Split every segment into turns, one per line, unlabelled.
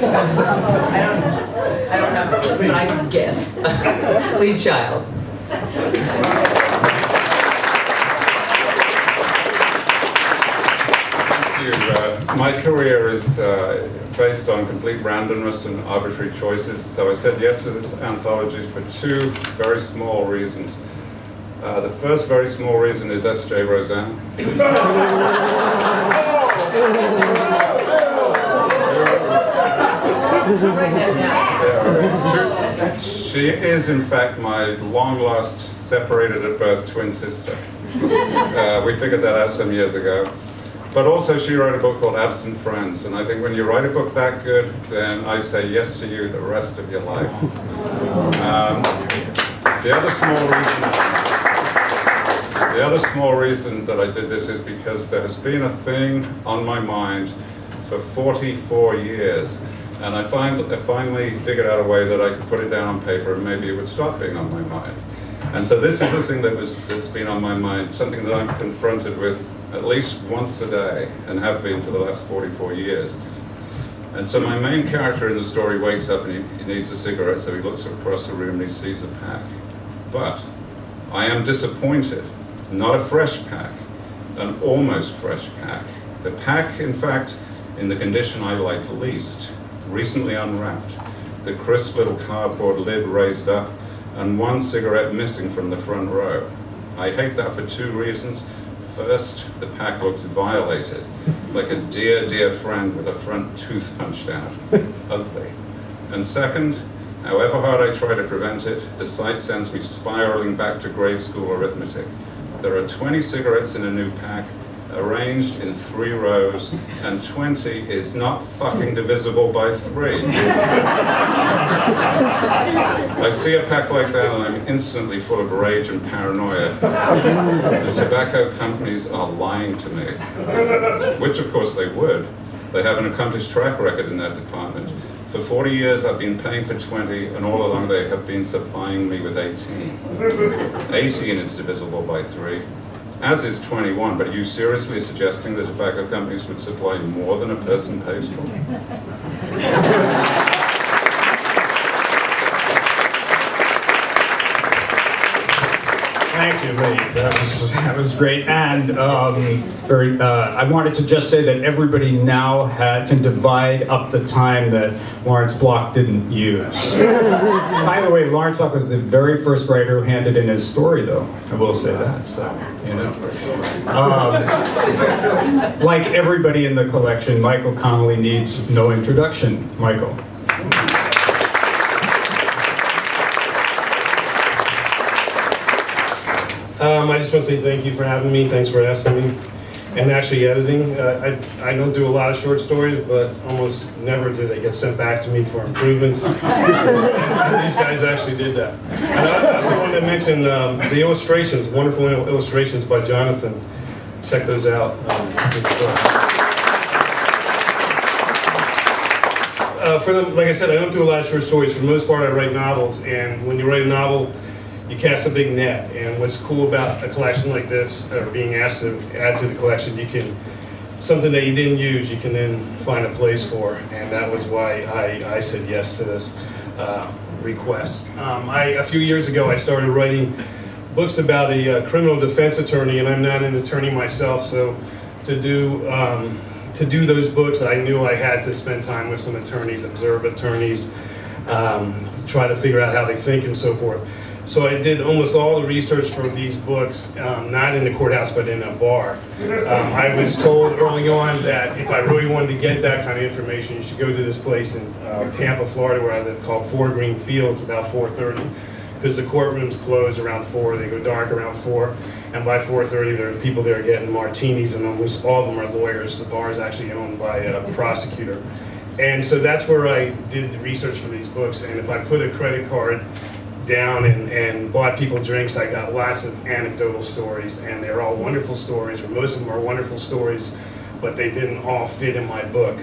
I don't know, but I can guess. Lee Child.
My career is based on complete randomness and arbitrary choices, so I said yes to this anthology for two very small reasons. The first very small reason is S.J. Roseanne. She is, in fact, my long-lost, separated at birth twin sister. We figured that out some years ago. But also she wrote a book called Absent Friends, and I think when you write a book that good, then I say yes to you the rest of your life. The other small reason that I did this is because there has been a thing on my mind for 44 years, and I finally figured out a way that I could put it down on paper and maybe it would stop being on my mind. And so this is the thing that's been on my mind, something that I'm confronted with at least once a day, and have been for the last 44 years. And so my main character in the story wakes up and he needs a cigarette, so he looks across the room and he sees a pack. But I am disappointed. Not a fresh pack, an almost fresh pack. The pack, in fact, in the condition I like least, recently unwrapped, the crisp little cardboard lid raised up, and one cigarette missing from the front row. I hate that for two reasons. First, the pack looks violated, like a dear, dear friend with a front tooth punched out. Ugly. And second, however hard I try to prevent it, the sight sends me spiraling back to grade school arithmetic. There are 20 cigarettes in a new pack, arranged in 3 rows, and 20 is not fucking divisible by 3. I see a pack like that and I'm instantly full of rage and paranoia. The tobacco companies are lying to me, which of course they would. They have an accomplished track record in that department. For 40 years I've been paying for 20, and all along they have been supplying me with 18. 18 is divisible by 3. As is 21, but are you seriously suggesting that tobacco companies would supply more than a person pays for?
Thank you, Lee. That was great. And I wanted to just say that everybody now can divide up the time that Lawrence Block didn't use. By the way, Lawrence Block was the very first writer who handed in his story, though. I will say that. So, you know, like everybody in the collection, Michael Connelly needs no introduction. Michael.
I just want to say thank you for having me. Thanks for asking me. And actually editing. I don't do a lot of short stories, but almost never do they get sent back to me for improvements. And these guys actually did that. And I also wanted to mention the illustrations, wonderful illustrations by Jonathan. Check those out. Like I said, I don't do a lot of short stories. For the most part, I write novels, and when you write a novel, you cast a big net. And what's cool about a collection like this, or being asked to add to the collection, you can, something that you didn't use, you can then find a place for. And that was why I said yes to this request. A few years ago, I started writing books about a criminal defense attorney, and I'm not an attorney myself, so to do those books, I knew I had to spend time with some attorneys, observe attorneys, try to figure out how they think and so forth. So I did almost all the research for these books, not in the courthouse, but in a bar. I was told early on that if I really wanted to get that kind of information, you should go to this place in Tampa, Florida, where I live, called 4 Green Fields, about 4:30, because the courtrooms close around 4, they go dark around 4, and by 4:30 there are people there getting martinis, and almost all of them are lawyers. The bar is actually owned by a prosecutor. And so that's where I did the research for these books, and if I put a credit card down and bought people drinks, I got lots of anecdotal stories, and they're all wonderful stories, or most of them are wonderful stories, but they didn't all fit in my book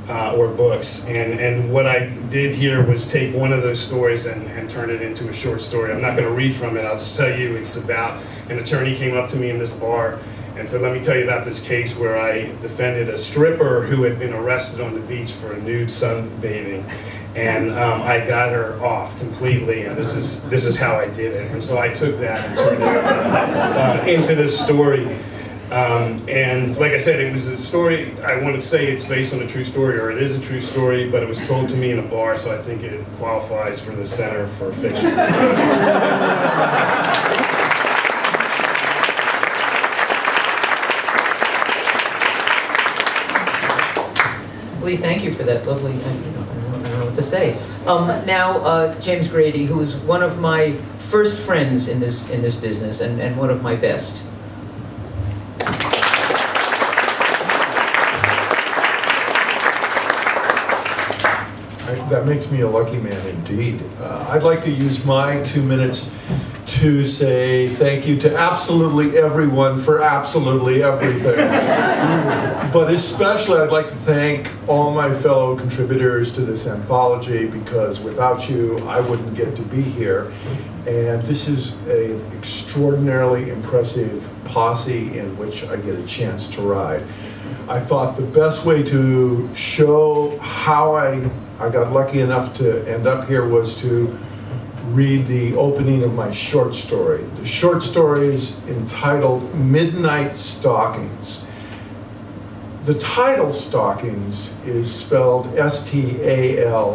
or books. And what I did here was take one of those stories and turn it into a short story. I'm not going to read from it, I'll just tell you it's about an attorney came up to me in this bar And so let me tell you about this case where I defended a stripper who had been arrested on the beach for a nude sunbathing. And I got her off completely, and this is how I did it. And so I took that and turned it into this story. And like I said, it was a story, I wouldn't say it's based on a true story, or it is a true story, but it was told to me in a bar, so I think it qualifies for the Center for Fiction.
Lee, thank you for that lovely, I don't know what to say. Now, James Grady, who's one of my first friends in this business and one of my best.
That makes me a lucky man indeed. I'd like to use my 2 minutes to say thank you to absolutely everyone for absolutely everything. But especially I'd like to thank all my fellow contributors to this anthology, because without you I wouldn't get to be here. And this is an extraordinarily impressive posse in which I get a chance to ride. I thought the best way to show how I got lucky enough to end up here was to read the opening of my short story. The short story is entitled Midnight Stockings. The title Stockings is spelled S-T-A-L-K-I-N-S,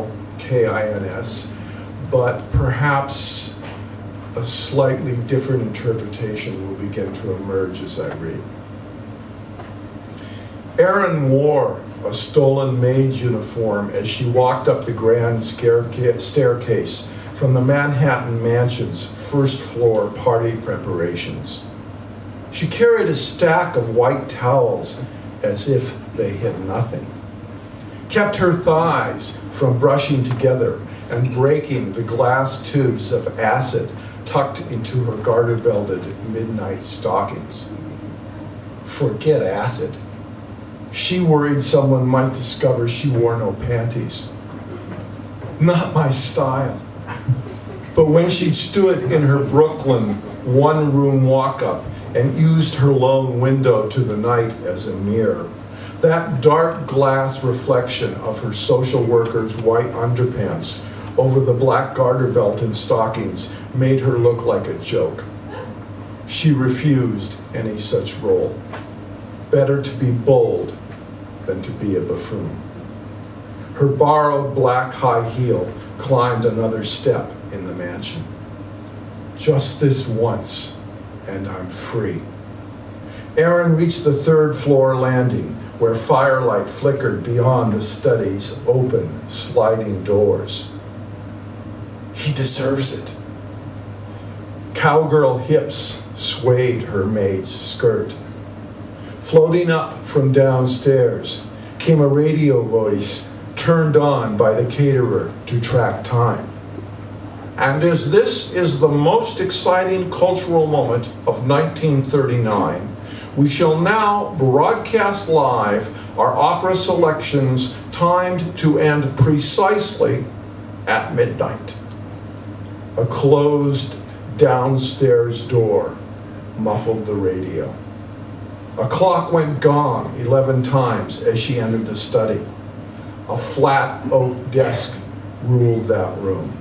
but perhaps a slightly different interpretation will begin to emerge as I read. Erin wore a stolen maid's uniform as she walked up the grand staircase from the Manhattan Mansion's first floor party preparations. She carried a stack of white towels as if they hid nothing, kept her thighs from brushing together and breaking the glass tubes of acid tucked into her garter-belted midnight stockings. Forget acid. She worried someone might discover she wore no panties. Not my style. But when she stood in her Brooklyn one-room walk-up and used her lone window to the night as a mirror, that dark glass reflection of her social worker's white underpants over the black garter belt and stockings made her look like a joke. She refused any such role. Better to be bold than to be a buffoon. Her borrowed black high heel climbed another step in the mansion. Just this once, and I'm free. Erin reached the third floor landing, where firelight flickered beyond the study's open, sliding doors. He deserves it. Cowgirl hips swayed her maid's skirt. Floating up from downstairs came a radio voice turned on by the caterer to track time. And as this is the most exciting cultural moment of 1939, we shall now broadcast live our opera selections timed to end precisely at midnight. A closed downstairs door muffled the radio. A clock went gong 11 times as she entered the study. A flat oak desk ruled that room.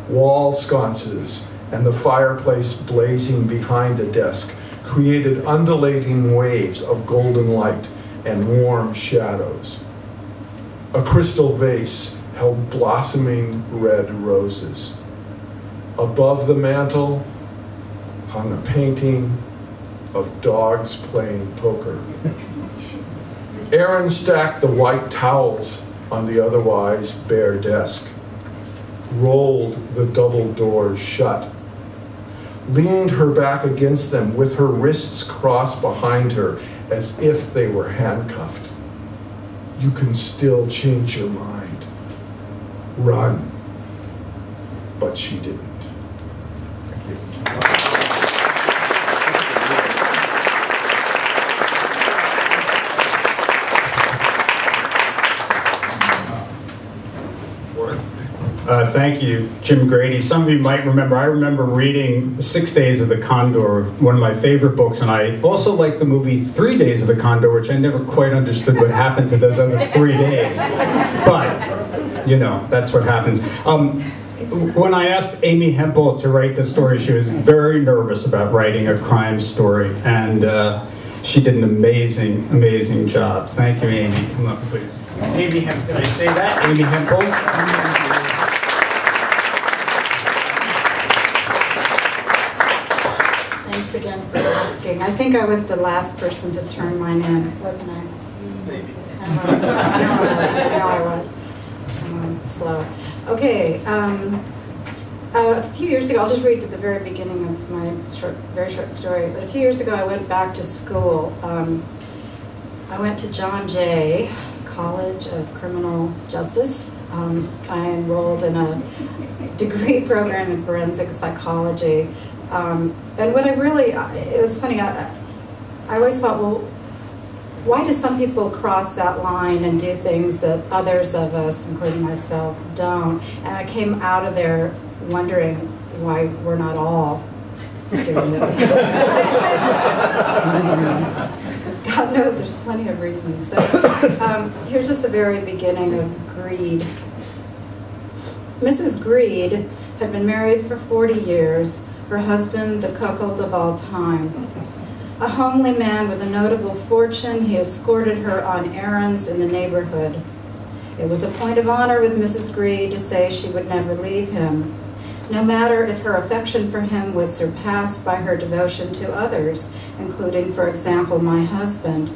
Wall sconces and the fireplace blazing behind the desk created undulating waves of golden light and warm shadows. A crystal vase held blossoming red roses. Above the mantel hung a painting of dogs playing poker. Erin stacked the white towels on the otherwise bare desk, rolled the double doors shut, leaned her back against them with her wrists crossed behind her as if they were handcuffed. You can still change your mind. Run. But she didn't. Thank you.
Thank you, Jim Grady. Some of you might remember, I remember reading 6 Days of the Condor, one of my favorite books, and I also liked the movie 3 Days of the Condor, which I never quite understood what happened to those other 3 days. But, you know, that's what happens. When I asked Amy Hempel to write the story, she was very nervous about writing a crime story, and she did an amazing, amazing job. Thank you, Amy. Come up, please. Amy Hempel, did I say that? Amy Hempel.
Thanks again for asking. I think I was the last person to turn mine in, wasn't I?
Maybe.
I was. Slow. Okay. A few years ago, I'll just read to the very beginning of my very short story. But a few years ago, I went back to school. I went to John Jay College of Criminal Justice. I enrolled in a degree program in forensic psychology. And what it was funny, I always thought, well, why do some people cross that line and do things that others of us, including myself, don't? And I came out of there wondering why we're not all doing it. Because God knows there's plenty of reasons. So here's just the very beginning of Greed. Mrs. Greed had been married for 40 years, her husband the cuckold of all time. A homely man with a notable fortune, he escorted her on errands in the neighborhood. It was a point of honor with Mrs. Greed to say she would never leave him, no matter if her affection for him was surpassed by her devotion to others, including, for example, my husband.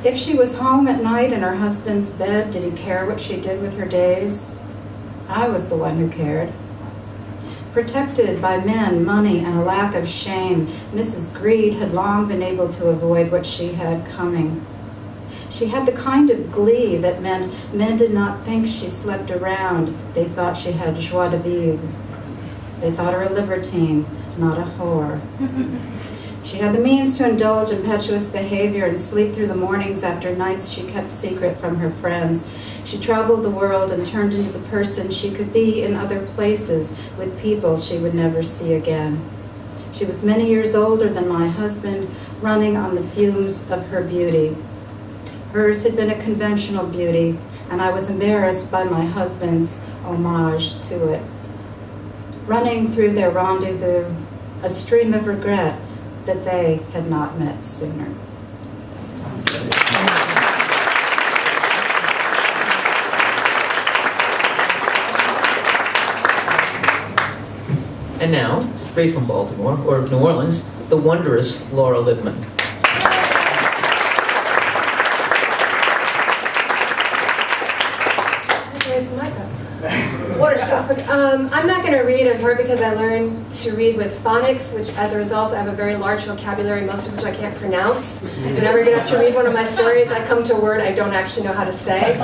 If she was home at night in her husband's bed, did he care what she did with her days? I was the one who cared. Protected by men, money, and a lack of shame, Mrs. Greed had long been able to avoid what she had coming. She had the kind of glee that meant men did not think she slept around. They thought she had joie de vivre. They thought her a libertine, not a whore. She had the means to indulge impetuous behavior and sleep through the mornings after nights she kept secret from her friends. She traveled the world and turned into the person she could be in other places with people she would never see again. She was many years older than my husband, running on the fumes of her beauty. Hers had been a conventional beauty, and I was embarrassed by my husband's homage to it. Running through their rendezvous, a stream of regret that they had not met sooner.
And now, straight from Baltimore, or New Orleans, the wondrous Laura Lippman.
Where's the mic up? I'm not going to read in part because I learned to read with phonics, which as a result I have a very large vocabulary, most of which I can't pronounce. Whenever I get up to read one of my stories, I come to a word I don't actually know how to say.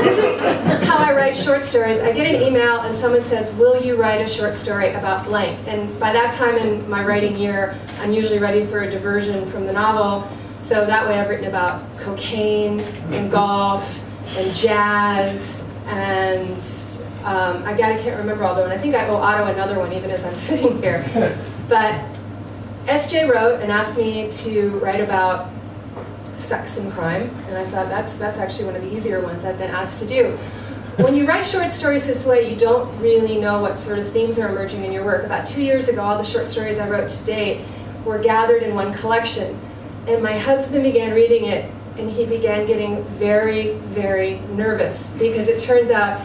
This is how I write short stories. I get an email and someone says, will you write a short story about blank? And by that time in my writing year, I'm usually ready for a diversion from the novel. So that way I've written about cocaine and golf and jazz and I can't remember all of them, and I think I owe Otto another one even as I'm sitting here. But SJ wrote and asked me to write about sex and crime, and I thought that's actually one of the easier ones I've been asked to do. When you write short stories this way, you don't really know what sort of themes are emerging in your work. About 2 years ago, all the short stories I wrote to date were gathered in one collection, and my husband began reading it, and he began getting very, very nervous, because it turns out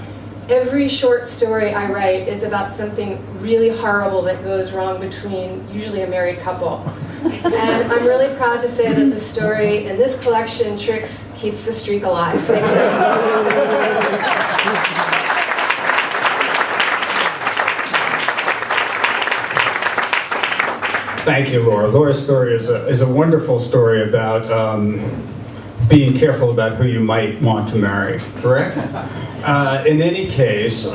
every short story I write is about something really horrible that goes wrong between usually a married couple. And I'm really proud to say that the story in this collection, Tricks, keeps the streak alive. Thank you very much.
Thank you, Laura. Laura's story is a wonderful story about being careful about who you might want to marry, correct? In any case,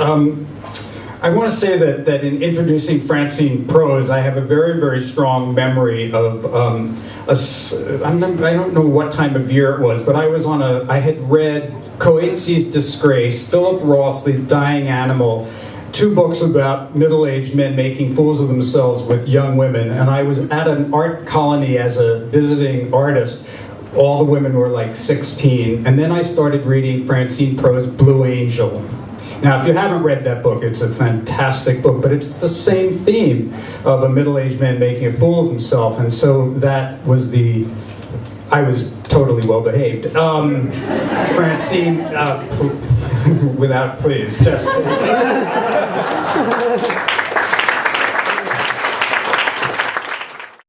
I want to say that in introducing Francine Prose, I have a very, very strong memory of I don't know what time of year it was, but I had read Coetzee's Disgrace, Philip Roth's The Dying Animal, 2 books about middle-aged men making fools of themselves with young women, and I was at an art colony as a visiting artist. All the women were like 16, and then I started reading Francine Prose's Blue Angel. Now, if you haven't read that book, it's a fantastic book, but it's the same theme of a middle-aged man making a fool of himself, and so that was I was totally well-behaved. Francine, please, just...